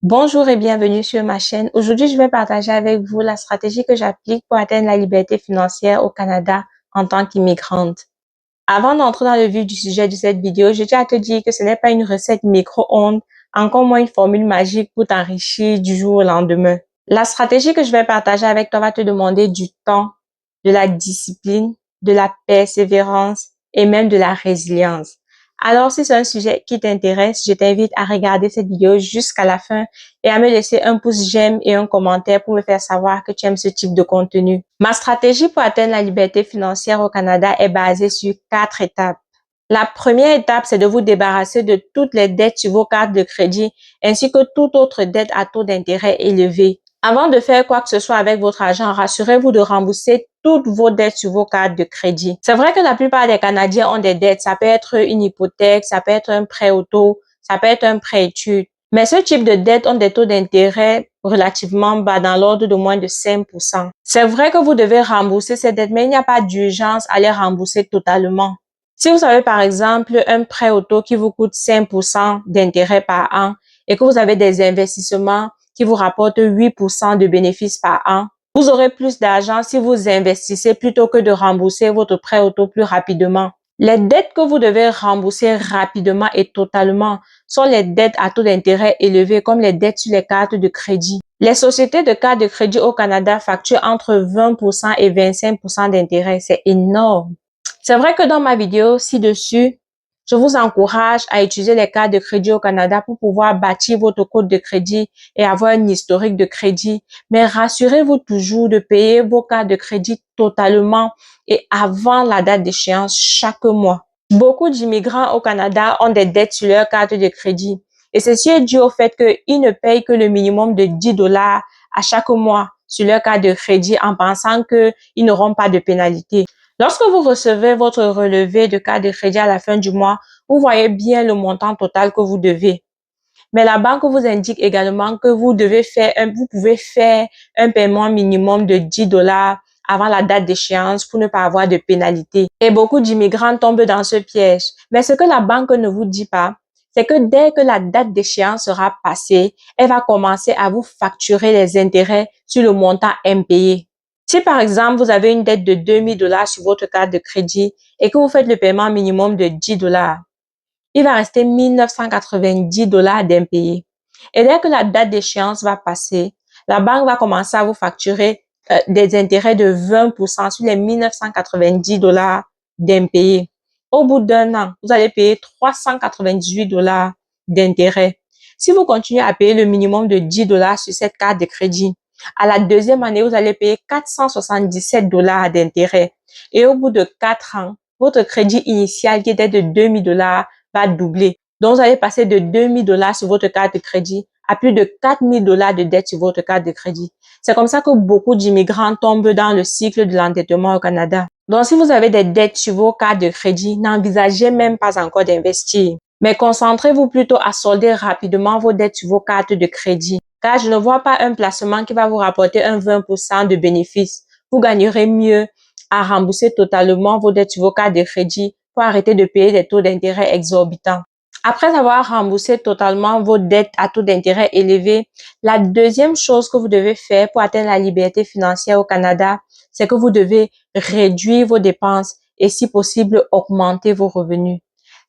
Bonjour et bienvenue sur ma chaîne. Aujourd'hui, je vais partager avec vous la stratégie que j'applique pour atteindre la liberté financière au Canada en tant qu'immigrante. Avant d'entrer dans le vif du sujet de cette vidéo, je tiens à te dire que ce n'est pas une recette micro-ondes, encore moins une formule magique pour t'enrichir du jour au lendemain. La stratégie que je vais partager avec toi va te demander du temps, de la discipline, de la persévérance et même de la résilience. Alors, si c'est un sujet qui t'intéresse, je t'invite à regarder cette vidéo jusqu'à la fin et à me laisser un pouce j'aime et un commentaire pour me faire savoir que tu aimes ce type de contenu. Ma stratégie pour atteindre la liberté financière au Canada est basée sur 4 étapes. La première étape, c'est de vous débarrasser de toutes les dettes sur vos cartes de crédit ainsi que toute autre dette à taux d'intérêt élevé. Avant de faire quoi que ce soit avec votre argent, rassurez-vous de rembourser toutes vos dettes sur vos cartes de crédit. C'est vrai que la plupart des Canadiens ont des dettes. Ça peut être une hypothèque, ça peut être un prêt auto, ça peut être un prêt études. Mais ce type de dettes ont des taux d'intérêt relativement bas, dans l'ordre de moins de 5%. C'est vrai que vous devez rembourser ces dettes, mais il n'y a pas d'urgence à les rembourser totalement. Si vous avez par exemple un prêt auto qui vous coûte 5% d'intérêt par an et que vous avez des investissements qui vous rapportent 8% de bénéfices par an, vous aurez plus d'argent si vous investissez plutôt que de rembourser votre prêt auto plus rapidement. Les dettes que vous devez rembourser rapidement et totalement sont les dettes à taux d'intérêt élevé comme les dettes sur les cartes de crédit. Les sociétés de cartes de crédit au Canada facturent entre 20% et 25% d'intérêt. C'est énorme. C'est vrai que dans ma vidéo ci-dessus, je vous encourage à utiliser les cartes de crédit au Canada pour pouvoir bâtir votre compte de crédit et avoir un historique de crédit. Mais rassurez-vous toujours de payer vos cartes de crédit totalement et avant la date d'échéance chaque mois. Beaucoup d'immigrants au Canada ont des dettes sur leurs cartes de crédit. Et ceci est dû au fait qu'ils ne payent que le minimum de 10 dollars à chaque mois sur leur carte de crédit en pensant qu'ils n'auront pas de pénalité. Lorsque vous recevez votre relevé de carte de crédit à la fin du mois, vous voyez bien le montant total que vous devez. Mais la banque vous indique également que vous pouvez faire un paiement minimum de 10 dollars avant la date d'échéance pour ne pas avoir de pénalité. Et beaucoup d'immigrants tombent dans ce piège. Mais ce que la banque ne vous dit pas, c'est que dès que la date d'échéance sera passée, elle va commencer à vous facturer les intérêts sur le montant impayé. Si par exemple, vous avez une dette de 2000 dollars sur votre carte de crédit et que vous faites le paiement minimum de 10 dollars, il va rester 1990 dollars d'impayés. Et dès que la date d'échéance va passer, la banque va commencer à vous facturer des intérêts de 20% sur les 1990 dollars d'impayés. Au bout d'un an, vous allez payer 398 dollars d'intérêt. Si vous continuez à payer le minimum de 10 dollars sur cette carte de crédit, à la deuxième année, vous allez payer 477 dollars d'intérêt. Et au bout de 4 ans, votre crédit initial qui était de 2000 dollars va doubler. Donc, vous allez passer de 2000 dollars sur votre carte de crédit à plus de 4000 dollars de dette sur votre carte de crédit. C'est comme ça que beaucoup d'immigrants tombent dans le cycle de l'endettement au Canada. Donc, si vous avez des dettes sur vos cartes de crédit, n'envisagez même pas encore d'investir. Mais concentrez-vous plutôt à solder rapidement vos dettes sur vos cartes de crédit. Car je ne vois pas un placement qui va vous rapporter un 20% de bénéfice. Vous gagnerez mieux à rembourser totalement vos dettes sur vos cartes de crédit pour arrêter de payer des taux d'intérêt exorbitants. Après avoir remboursé totalement vos dettes à taux d'intérêt élevé, la deuxième chose que vous devez faire pour atteindre la liberté financière au Canada, c'est que vous devez réduire vos dépenses et si possible augmenter vos revenus.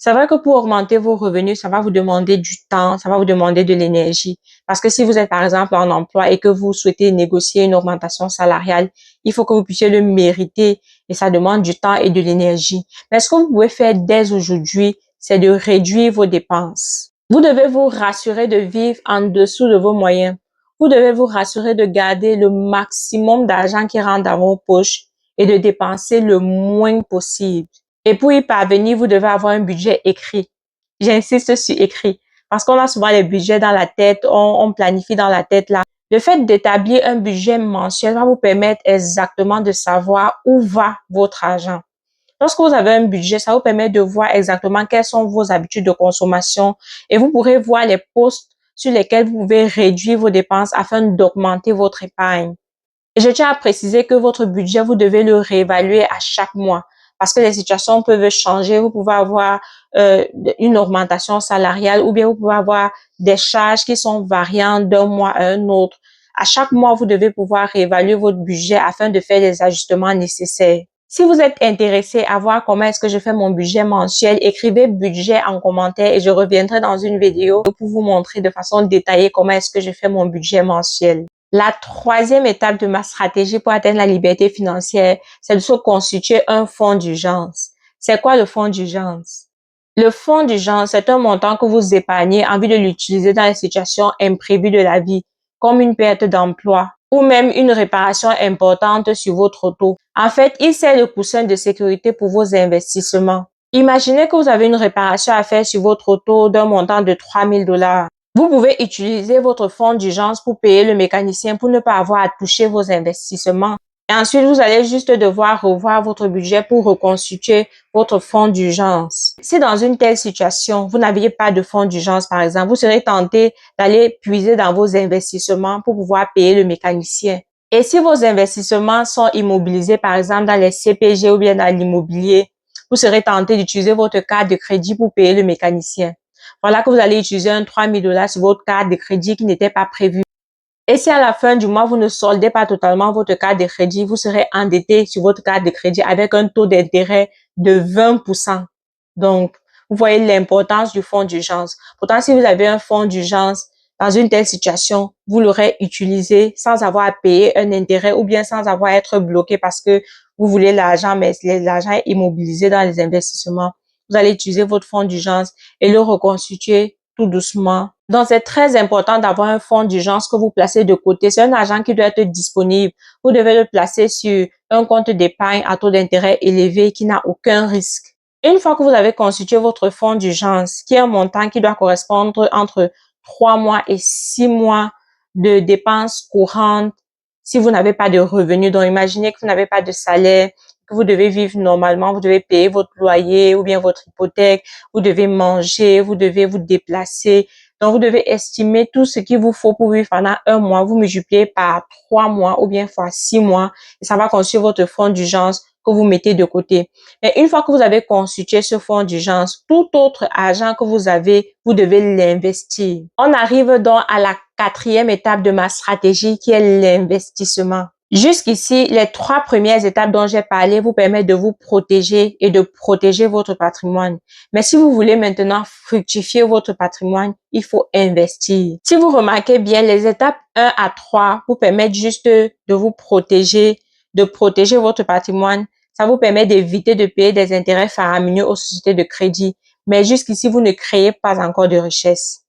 C'est vrai que pour augmenter vos revenus, ça va vous demander du temps, ça va vous demander de l'énergie. Parce que si vous êtes par exemple en emploi et que vous souhaitez négocier une augmentation salariale, il faut que vous puissiez le mériter et ça demande du temps et de l'énergie. Mais ce que vous pouvez faire dès aujourd'hui, c'est de réduire vos dépenses. Vous devez vous rassurer de vivre en dessous de vos moyens. Vous devez vous rassurer de garder le maximum d'argent qui rentre dans vos poches et de dépenser le moins possible. Et pour y parvenir, vous devez avoir un budget écrit. J'insiste sur écrit. Parce qu'on a souvent les budgets dans la tête, on planifie dans la tête là. Le fait d'établir un budget mensuel va vous permettre exactement de savoir où va votre argent. Lorsque vous avez un budget, ça vous permet de voir exactement quelles sont vos habitudes de consommation et vous pourrez voir les postes sur lesquels vous pouvez réduire vos dépenses afin d'augmenter votre épargne. Et je tiens à préciser que votre budget, vous devez le réévaluer à chaque mois parce que les situations peuvent changer. Vous pouvez avoir une augmentation salariale ou bien vous pouvez avoir des charges qui sont variantes d'un mois à un autre. À chaque mois, vous devez pouvoir réévaluer votre budget afin de faire les ajustements nécessaires. Si vous êtes intéressé à voir comment est-ce que je fais mon budget mensuel, écrivez budget en commentaire et je reviendrai dans une vidéo pour vous montrer de façon détaillée comment est-ce que je fais mon budget mensuel. La troisième étape de ma stratégie pour atteindre la liberté financière, c'est de se constituer un fonds d'urgence. C'est quoi le fonds d'urgence? Le fonds d'urgence, c'est un montant que vous épargnez en vue de l'utiliser dans les situations imprévues de la vie, comme une perte d'emploi ou même une réparation importante sur votre auto. En fait, il sert de coussin de sécurité pour vos investissements. Imaginez que vous avez une réparation à faire sur votre auto d'un montant de 3 000 $. Vous pouvez utiliser votre fonds d'urgence pour payer le mécanicien pour ne pas avoir à toucher vos investissements. Et ensuite, vous allez juste devoir revoir votre budget pour reconstituer votre fonds d'urgence. Si dans une telle situation, vous n'aviez pas de fonds d'urgence, par exemple, vous serez tenté d'aller puiser dans vos investissements pour pouvoir payer le mécanicien. Et si vos investissements sont immobilisés, par exemple, dans les CPG ou bien dans l'immobilier, vous serez tenté d'utiliser votre carte de crédit pour payer le mécanicien. Voilà que vous allez utiliser un 3 000 $ sur votre carte de crédit qui n'était pas prévu. Et si à la fin du mois, vous ne soldez pas totalement votre carte de crédit, vous serez endetté sur votre carte de crédit avec un taux d'intérêt de 20%. Donc, vous voyez l'importance du fonds d'urgence. Pourtant, si vous avez un fonds d'urgence dans une telle situation, vous l'aurez utilisé sans avoir à payer un intérêt ou bien sans avoir à être bloqué parce que vous voulez l'argent, mais l'argent est immobilisé dans les investissements. Vous allez utiliser votre fonds d'urgence et le reconstituer tout doucement. Donc, c'est très important d'avoir un fonds d'urgence que vous placez de côté. C'est un argent qui doit être disponible. Vous devez le placer sur un compte d'épargne à taux d'intérêt élevé qui n'a aucun risque. Une fois que vous avez constitué votre fonds d'urgence, qui est un montant qui doit correspondre entre 3 mois et 6 mois de dépenses courantes, si vous n'avez pas de revenus, donc imaginez que vous n'avez pas de salaire, que vous devez vivre normalement, vous devez payer votre loyer ou bien votre hypothèque, vous devez manger, vous devez vous déplacer. Donc, vous devez estimer tout ce qu'il vous faut pour vivre pendant un mois. Vous multipliez par 3 mois ou bien fois 6 mois et ça va constituer votre fonds d'urgence que vous mettez de côté. Mais une fois que vous avez constitué ce fonds d'urgence, tout autre argent que vous avez, vous devez l'investir. On arrive donc à la quatrième étape de ma stratégie qui est l'investissement. Jusqu'ici, les 3 premières étapes dont j'ai parlé vous permettent de vous protéger et de protéger votre patrimoine. Mais si vous voulez maintenant fructifier votre patrimoine, il faut investir. Si vous remarquez bien, les étapes 1 à 3 vous permettent juste de vous protéger, de protéger votre patrimoine. Ça vous permet d'éviter de payer des intérêts faramineux aux sociétés de crédit. Mais jusqu'ici, vous ne créez pas encore de richesse.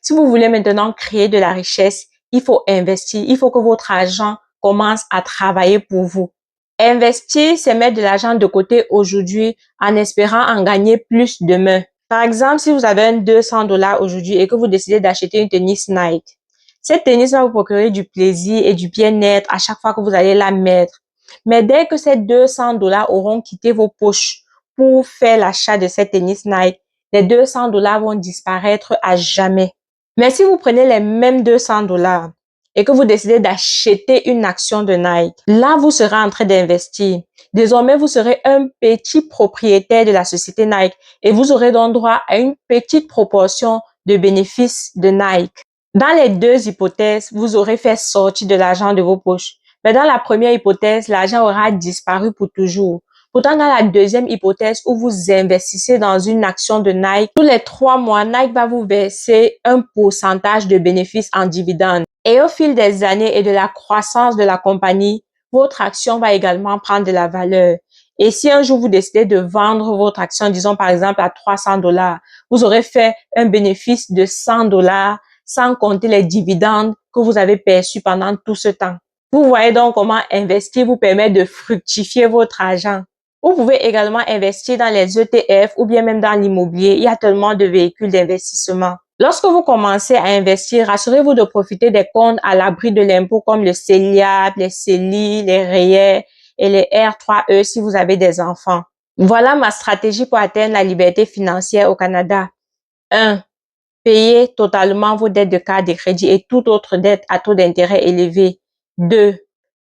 Si vous voulez maintenant créer de la richesse, il faut investir. Il faut que votre argent commence à travailler pour vous. Investir, c'est mettre de l'argent de côté aujourd'hui en espérant en gagner plus demain. Par exemple, si vous avez un 200 $ aujourd'hui et que vous décidez d'acheter une tennis Nike, cette tennis va vous procurer du plaisir et du bien-être à chaque fois que vous allez la mettre. Mais dès que ces 200 $ auront quitté vos poches pour faire l'achat de cette tennis Nike, les 200 $ vont disparaître à jamais. Mais si vous prenez les mêmes 200 $ et que vous décidez d'acheter une action de Nike, là, vous serez en train d'investir. Désormais, vous serez un petit propriétaire de la société Nike et vous aurez donc droit à une petite proportion de bénéfices de Nike. Dans les deux hypothèses, vous aurez fait sortir de l'argent de vos poches. Mais dans la première hypothèse, l'argent aura disparu pour toujours. Pourtant, dans la deuxième hypothèse où vous investissez dans une action de Nike, tous les 3 mois, Nike va vous verser un pourcentage de bénéfices en dividendes. Et au fil des années et de la croissance de la compagnie, votre action va également prendre de la valeur. Et si un jour vous décidez de vendre votre action, disons par exemple à 300 $, vous aurez fait un bénéfice de 100 $ sans compter les dividendes que vous avez perçus pendant tout ce temps. Vous voyez donc comment investir vous permet de fructifier votre argent. Vous pouvez également investir dans les ETF ou bien même dans l'immobilier. Il y a tellement de véhicules d'investissement. Lorsque vous commencez à investir, rassurez-vous de profiter des comptes à l'abri de l'impôt comme le CELIAP, les CELI, les REER et les R3E si vous avez des enfants. Voilà ma stratégie pour atteindre la liberté financière au Canada. 1. Payez totalement vos dettes de carte de crédit et toute autre dette à taux d'intérêt élevé. 2.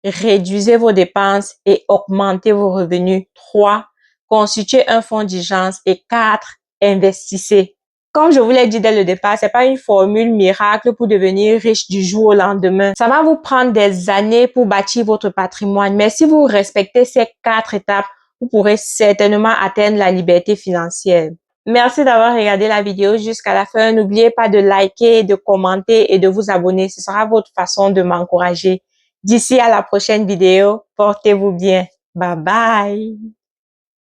Réduisez vos dépenses et augmentez vos revenus. 3. constituez un fonds d'urgence et 4, investissez. Comme je vous l'ai dit dès le départ, c'est pas une formule miracle pour devenir riche du jour au lendemain. Ça va vous prendre des années pour bâtir votre patrimoine, mais si vous respectez ces 4 étapes, vous pourrez certainement atteindre la liberté financière. Merci d'avoir regardé la vidéo jusqu'à la fin. N'oubliez pas de liker, de commenter et de vous abonner. Ce sera votre façon de m'encourager. D'ici à la prochaine vidéo, portez-vous bien. Bye bye.